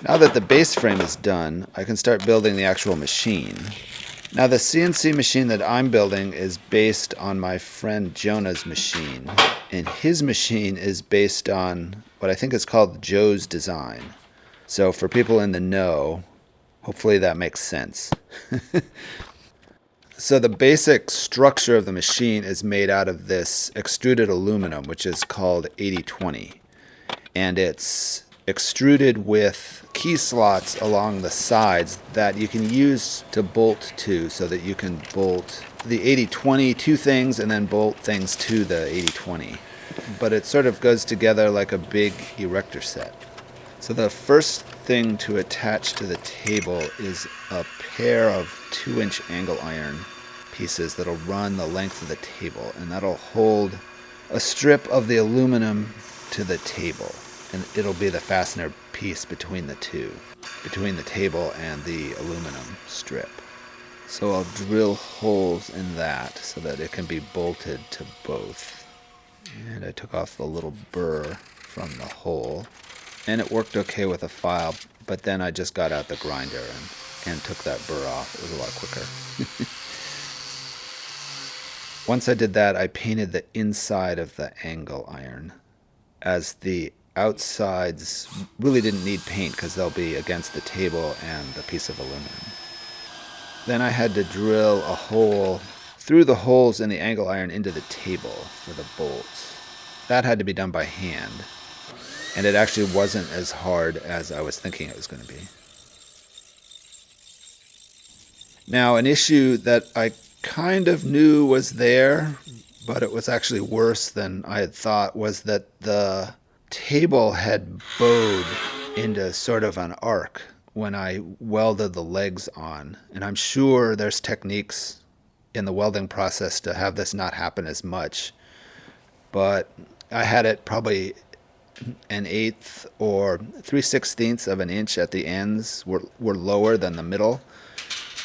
Now that the base frame is done, I can start building the actual machine. Now the CNC machine that I'm building is based on my friend Jonah's machine, and his machine is based on what I think is called Joe's design. So for people in the know, hopefully that makes sense. So the basic structure of the machine is made out of this extruded aluminum, which is called 8020. And it's extruded with key slots along the sides that you can use to bolt to, so that you can bolt the 8020 to things and then bolt things to the 8020. But it sort of goes together like a big erector set. So the first thing to attach to the table is a pair of 2-inch angle iron pieces that'll run the length of the table, and that'll hold a strip of the aluminum to the table, and it'll be the fastener piece between the two, between the table and the aluminum strip. So I'll drill holes in that so that it can be bolted to both. And I took off the little burr from the hole, and it worked okay with a file, but then I just got out the grinder and took that burr off. It was a lot quicker. Once I did that, I painted the inside of the angle iron, as the outsides really didn't need paint because they'll be against the table and the piece of aluminum. Then I had to drill a hole through the holes in the angle iron into the table for the bolts. That had to be done by hand, and it actually wasn't as hard as I was thinking it was going to be. Now, an issue that I kind of knew was there, but it was actually worse than I had thought, was that the table had bowed into sort of an arc when I welded the legs on. And I'm sure there's techniques in the welding process to have this not happen as much, but I had it probably 1/8 or 3/16 of an inch at the ends were lower than the middle.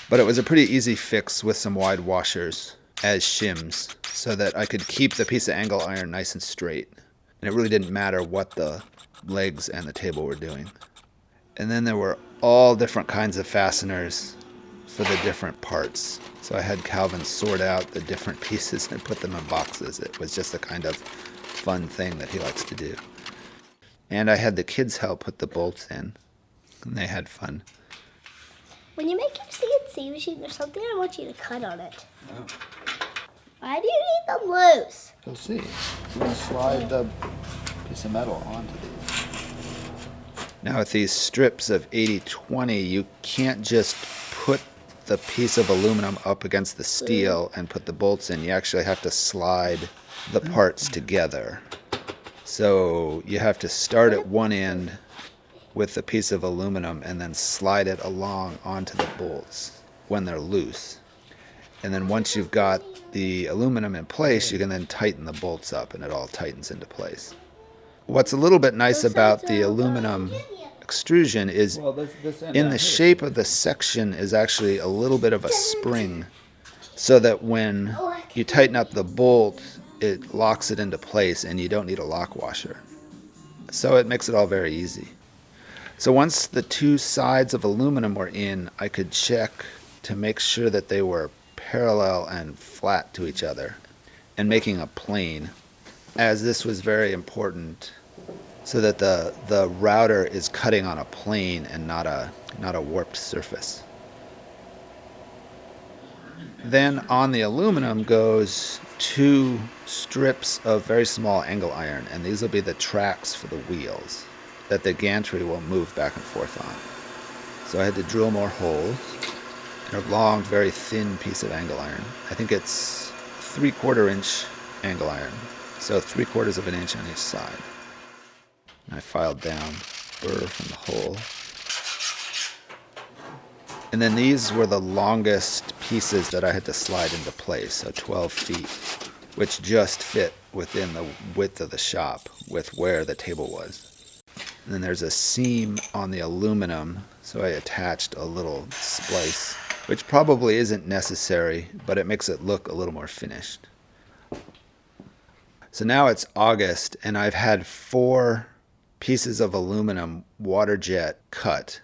But it was a pretty easy fix with some wide washers as shims, so that I could keep the piece of angle iron nice and straight. And it really didn't matter what the legs and the table were doing. And then there were all different kinds of fasteners for the different parts. So I had Calvin sort out the different pieces and put them in boxes. It was just a kind of fun thing that he likes to do. And I had the kids help put the bolts in, and they had fun. When you make your CNC machine, there's something I want you to cut on it. Oh. Why do you need them loose? You'll see. You're going to slide the piece of metal onto these. Now with these strips of 8020, you can't just put the piece of aluminum up against the steel and put the bolts in. You actually have to slide the parts together. So you have to start at one end with a piece of aluminum and then slide it along onto the bolts when they're loose. And then once you've got the aluminum in place, you can then tighten the bolts up and it all tightens into place. What's a little bit nice about the aluminum extrusion is in the shape of the section is actually a little bit of a spring, so that when you tighten up the bolt, it locks it into place and you don't need a lock washer. So it makes it all very easy. So once the two sides of aluminum were in, I could check to make sure that they were parallel and flat to each other, and making a plane, as this was very important, so that the router is cutting on a plane and not a warped surface. Then on the aluminum goes 2 strips of very small angle iron, and these will be the tracks for the wheels that the gantry will move back and forth on. So I had to drill more holes in a long, very thin piece of angle iron. I think it's 3/4 inch angle iron, so 3/4 of an inch on each side. And I filed down burr from the hole. And then these were the longest pieces that I had to slide into place, so 12 feet, which just fit within the width of the shop with where the table was. And then there's a seam on the aluminum, so I attached a little splice, which probably isn't necessary, but it makes it look a little more finished. So now it's August, and I've had 4 pieces of aluminum water jet cut.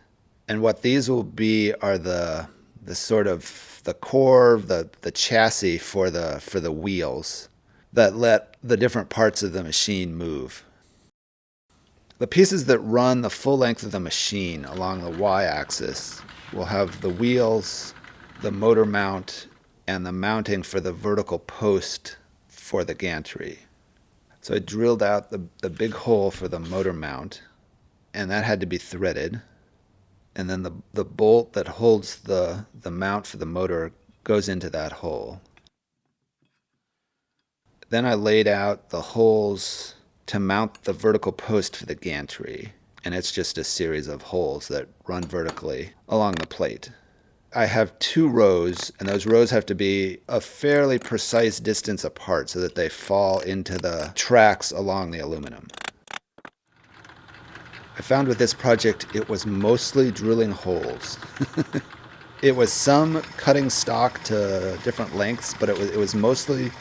And what these will be are the sort of the core, the chassis for the wheels that let the different parts of the machine move. The pieces that run the full length of the machine along the y-axis will have the wheels, the motor mount, and the mounting for the vertical post for the gantry. So I drilled out the big hole for the motor mount, and that had to be threaded. And then the bolt that holds the mount for the motor goes into that hole. Then I laid out the holes to mount the vertical post for the gantry, and it's just a series of holes that run vertically along the plate. I have 2 rows, and those rows have to be a fairly precise distance apart so that they fall into the tracks along the aluminum. I found with this project it was mostly drilling holes. It was some cutting stock to different lengths, but it was mostly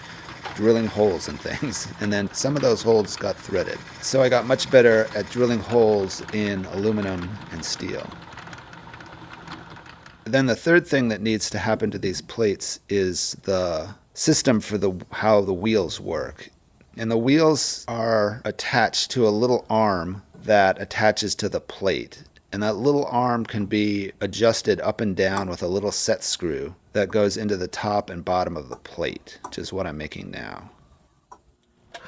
drilling holes and things, and then some of those holes got threaded. So I got much better at drilling holes in aluminum and steel. Then the third thing that needs to happen to these plates is the system for how the wheels work. And the wheels are attached to a little arm that attaches to the plate. And that little arm can be adjusted up and down with a little set screw that goes into the top and bottom of the plate, which is what I'm making now.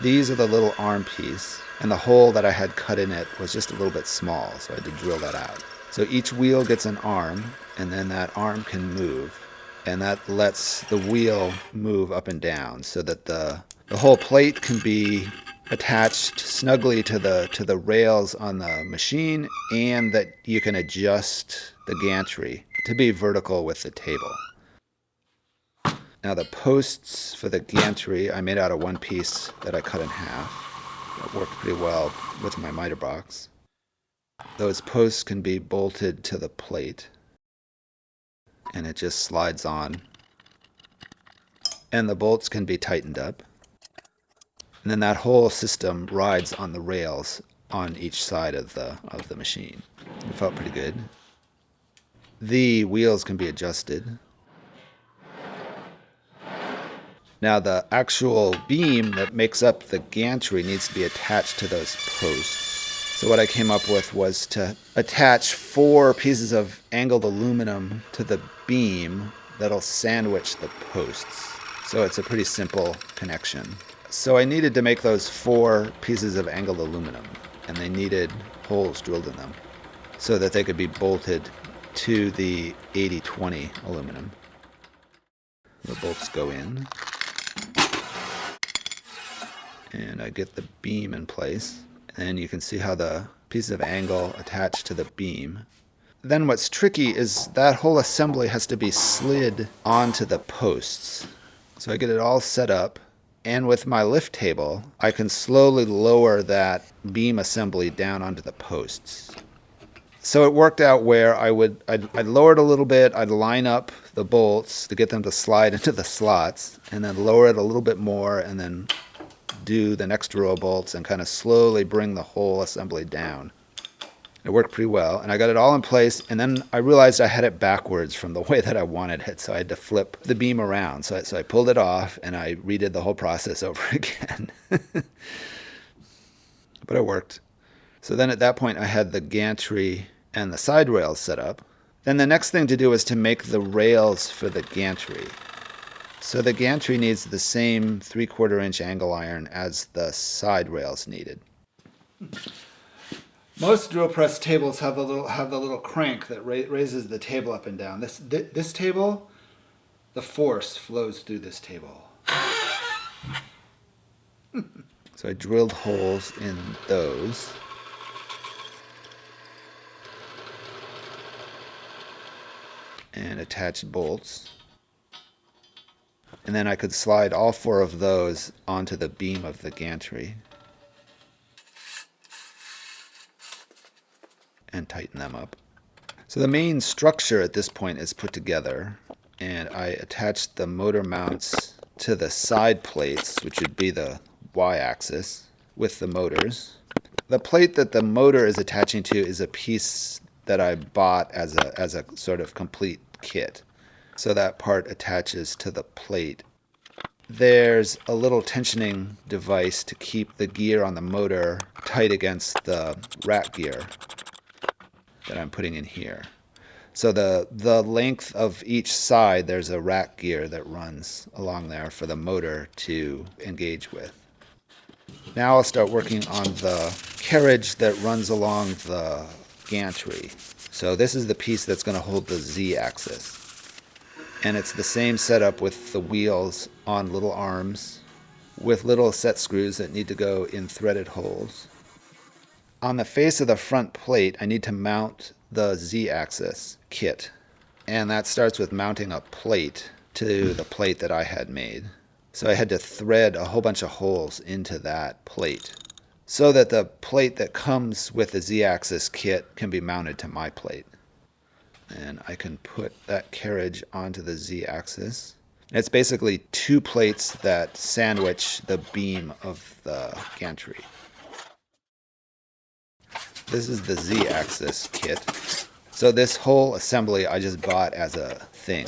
These are the little arm piece, and the hole that I had cut in it was just a little bit small, so I had to drill that out. So each wheel gets an arm, and then that arm can move, and that lets the wheel move up and down so that the whole plate can be attached snugly to the rails on the machine, and that you can adjust the gantry to be vertical with the table. Now the posts for the gantry I made out of one piece that I cut in half. That worked pretty well with my miter box. Those posts can be bolted to the plate, and it just slides on. And the bolts can be tightened up. And then that whole system rides on the rails on each side of the machine. It felt pretty good. The wheels can be adjusted. Now the actual beam that makes up the gantry needs to be attached to those posts. So what I came up with was to attach 4 pieces of angled aluminum to the beam that'll sandwich the posts. So it's a pretty simple connection. So I needed to make those 4 pieces of angled aluminum, and they needed holes drilled in them so that they could be bolted to the 80-20 aluminum. The bolts go in, and I get the beam in place, and you can see how the pieces of angle attach to the beam. Then what's tricky is that whole assembly has to be slid onto the posts. So I get it all set up, and with my lift table, I can slowly lower that beam assembly down onto the posts. So it worked out where I'd lower it a little bit, I'd line up the bolts to get them to slide into the slots, and then lower it a little bit more, and then do the next row of bolts and kind of slowly bring the whole assembly down. It worked pretty well, and I got it all in place, and then I realized I had it backwards from the way that I wanted it, so I had to flip the beam around. So I pulled it off, and I redid the whole process over again. But it worked. So then at that point, I had the gantry and the side rails set up. Then the next thing to do is to make the rails for the gantry. So the gantry needs the same 3/4 inch angle iron as the side rails needed. Most drill press tables have the little crank that raises the table up and down. This table, the force flows through this table. So I drilled holes in those. And attached bolts. And then I could slide all 4 of those onto the beam of the gantry and tighten them up. So the main structure at this point is put together, and I attached the motor mounts to the side plates, which would be the y-axis, with the motors. The plate that the motor is attaching to is a piece that I bought as a sort of complete kit. So that part attaches to the plate. There's a little tensioning device to keep the gear on the motor tight against the rack gear that I'm putting in here. So the length of each side, there's a rack gear that runs along there for the motor to engage with. Now I'll start working on the carriage that runs along the gantry. So this is the piece that's going to hold the Z-axis. And it's the same setup with the wheels on little arms with little set screws that need to go in threaded holes. On the face of the front plate, I need to mount the Z-axis kit. And that starts with mounting a plate to the plate that I had made. So I had to thread a whole bunch of holes into that plate so that the plate that comes with the Z-axis kit can be mounted to my plate. And I can put that carriage onto the Z-axis. It's basically two plates that sandwich the beam of the gantry. This is the Z-axis kit. So this whole assembly I just bought as a thing.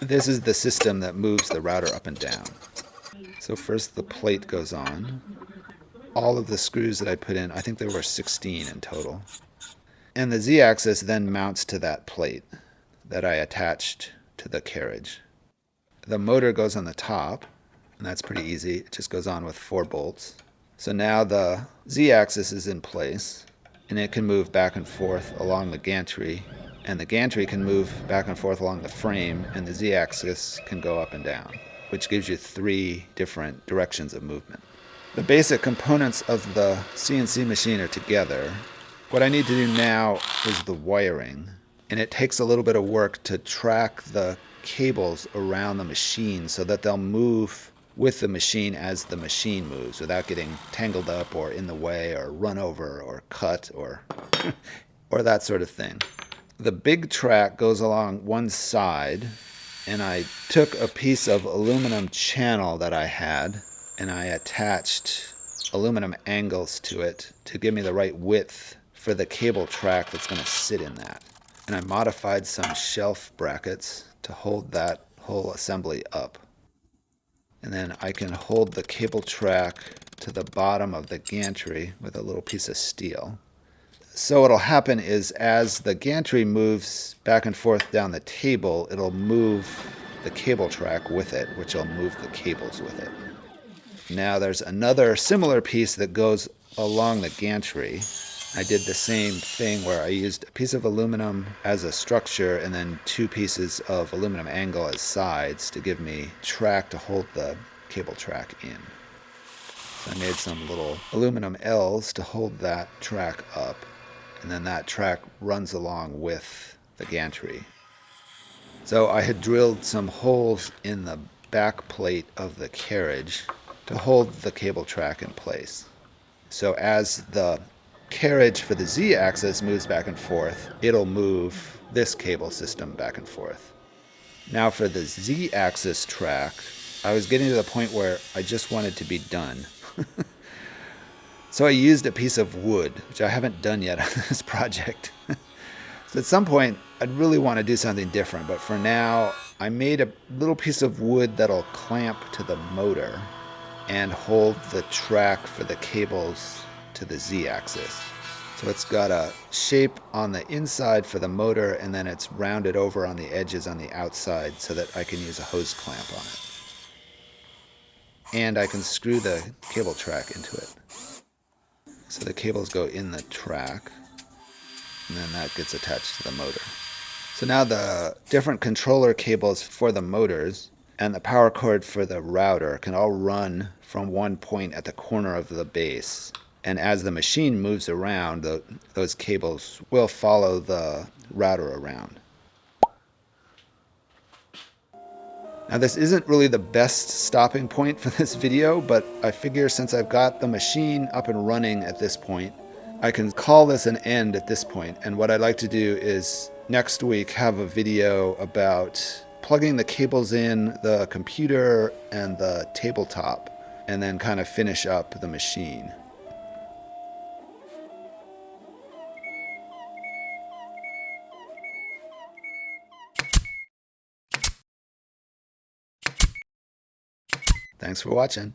This is the system that moves the router up and down. So first the plate goes on. All of the screws that I put in, I think there were 16 in total. And the Z-axis then mounts to that plate that I attached to the carriage. The motor goes on the top, and that's pretty easy. It just goes on with 4 bolts. So now the Z-axis is in place, and it can move back and forth along the gantry, and the gantry can move back and forth along the frame, and the Z-axis can go up and down, which gives you 3 different directions of movement. The basic components of the CNC machine are together. What I need to do now is the wiring, and it takes a little bit of work to track the cables around the machine so that they'll move with the machine as the machine moves without getting tangled up or in the way or run over or cut or or that sort of thing. The big track goes along one side, and I took a piece of aluminum channel that I had and I attached aluminum angles to it to give me the right width for the cable track that's going to sit in that. And I modified some shelf brackets to hold that whole assembly up. And then I can hold the cable track to the bottom of the gantry with a little piece of steel. So what'll happen is as the gantry moves back and forth down the table, it'll move the cable track with it, which will move the cables with it. Now there's another similar piece that goes along the gantry. I did the same thing where I used a piece of aluminum as a structure and then 2 pieces of aluminum angle as sides to give me track to hold the cable track in. So I made some little aluminum L's to hold that track up, and then that track runs along with the gantry. So I had drilled some holes in the back plate of the carriage to hold the cable track in place. So as the carriage for the Z-axis moves back and forth, it'll move this cable system back and forth. Now for the Z-axis track, I was getting to the point where I just wanted to be done. So I used a piece of wood, which I haven't done yet on this project. So at some point, I'd really want to do something different, but for now, I made a little piece of wood that'll clamp to the motor and hold the track for the cables to the Z-axis. So it's got a shape on the inside for the motor, and then it's rounded over on the edges on the outside so that I can use a hose clamp on it. And I can screw the cable track into it. So the cables go in the track, and then that gets attached to the motor. So now the different controller cables for the motors and the power cord for the router can all run from one point at the corner of the base. And as the machine moves around, those cables will follow the router around. Now this isn't really the best stopping point for this video, but I figure since I've got the machine up and running at this point, I can call this an end at this point. And what I'd like to do is next week have a video about plugging the cables in the computer and the tabletop, and then kind of finish up the machine. Thanks for watching.